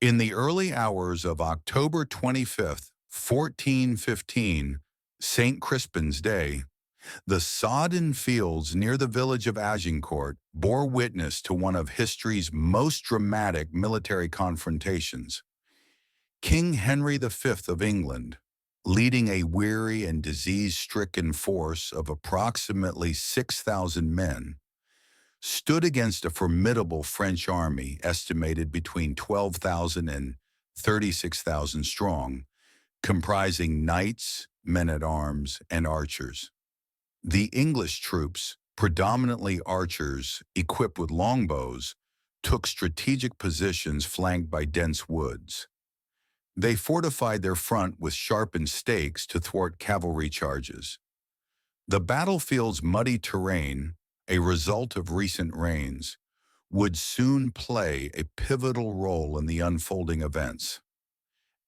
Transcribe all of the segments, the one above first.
In the early hours of October 25th, 1415, St. Crispin's Day, the sodden fields near the village of Agincourt bore witness to one of history's most dramatic military confrontations. King Henry V of England, leading a weary and disease-stricken force of approximately 6,000 men, stood against a formidable French army estimated between 12,000 and 36,000 strong, comprising knights, men-at-arms, and archers. The English troops, predominantly archers equipped with longbows, took strategic positions flanked by dense woods. They fortified their front with sharpened stakes to thwart cavalry charges. The battlefield's muddy terrain, a result of recent rains, would soon play a pivotal role in the unfolding events.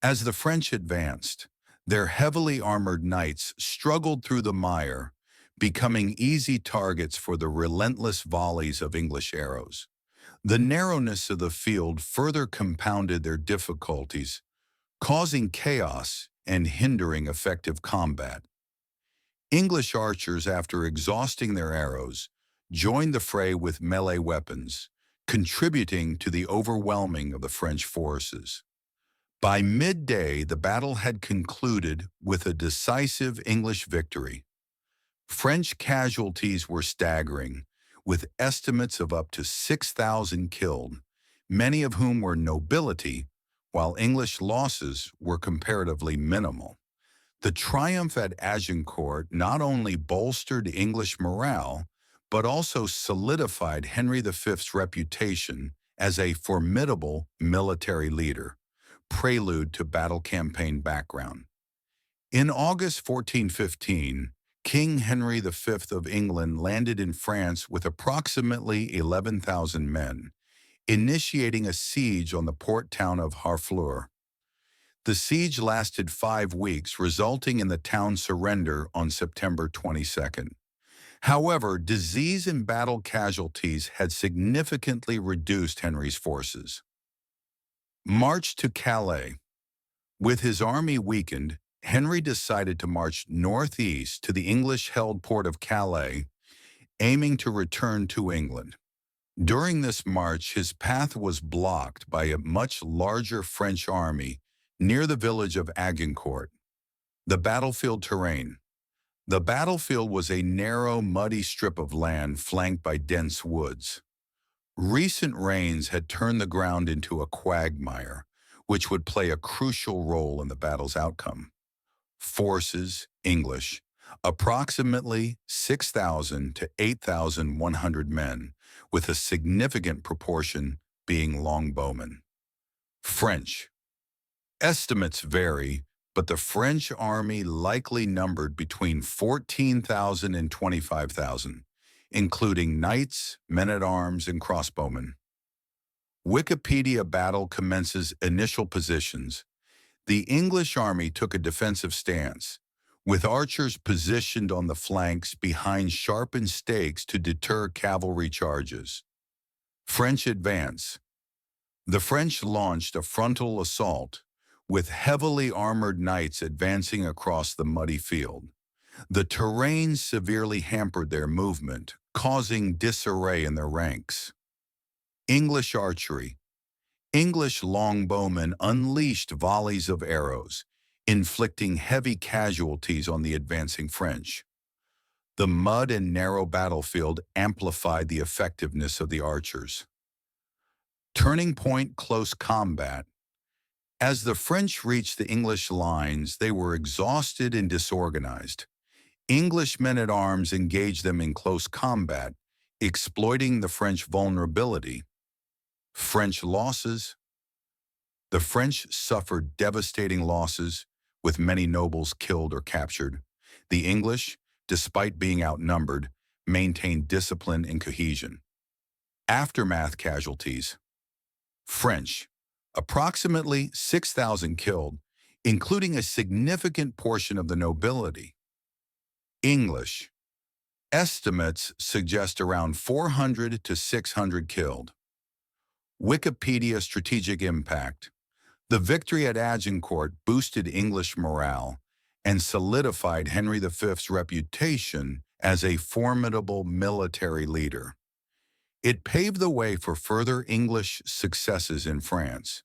As the French advanced, their heavily armored knights struggled through the mire, becoming easy targets for the relentless volleys of English arrows. The narrowness of the field further compounded their difficulties, causing chaos and hindering effective combat. English archers, after exhausting their arrows, joined the fray with melee weapons, contributing to the overwhelming of the French forces. By midday, the battle had concluded with a decisive English victory. French casualties were staggering, with estimates of up to 6,000 killed, many of whom were nobility, while English losses were comparatively minimal. The triumph at Agincourt not only bolstered English morale, but also solidified Henry V's reputation as a formidable military leader, prelude to battle campaign background. In August 1415, King Henry V of England landed in France with approximately 11,000 men, initiating a siege on the port town of Harfleur. The siege lasted 5 weeks, resulting in the town's surrender on September 22nd. However, disease and battle casualties had significantly reduced Henry's forces. March to Calais. With his army weakened, Henry decided to march northeast to the English-held port of Calais, aiming to return to England. During this march, his path was blocked by a much larger French army near the village of Agincourt. The battlefield terrain. The battlefield was a narrow, muddy strip of land flanked by dense woods. Recent rains had turned the ground into a quagmire, which would play a crucial role in the battle's outcome. Forces, English, approximately 6,000 to 8,100 men, with a significant proportion being longbowmen. French. Estimates vary, but the French army likely numbered between 14,000 and 25,000, including knights, men-at-arms, and crossbowmen. Wikipedia battle commences initial positions. The English army took a defensive stance, with archers positioned on the flanks behind sharpened stakes to deter cavalry charges. French advance. The French launched a frontal assault, with heavily armored knights advancing across the muddy field. The terrain severely hampered their movement, causing disarray in their ranks. English archery. English longbowmen unleashed volleys of arrows, inflicting heavy casualties on the advancing French. The mud and narrow battlefield amplified the effectiveness of the archers. Turning point: close combat. As the French reached the English lines, they were exhausted and disorganized. English men-at-arms engaged them in close combat, exploiting the French vulnerability. French losses. The French suffered devastating losses, with many nobles killed or captured. The English, despite being outnumbered, maintained discipline and cohesion. Aftermath casualties. French. Approximately 6,000 killed, including a significant portion of the nobility. English. Estimates suggest around 400 to 600 killed. Wikipedia strategic impact. The victory at Agincourt boosted English morale and solidified Henry V's reputation as a formidable military leader. It paved the way for further English successes in France.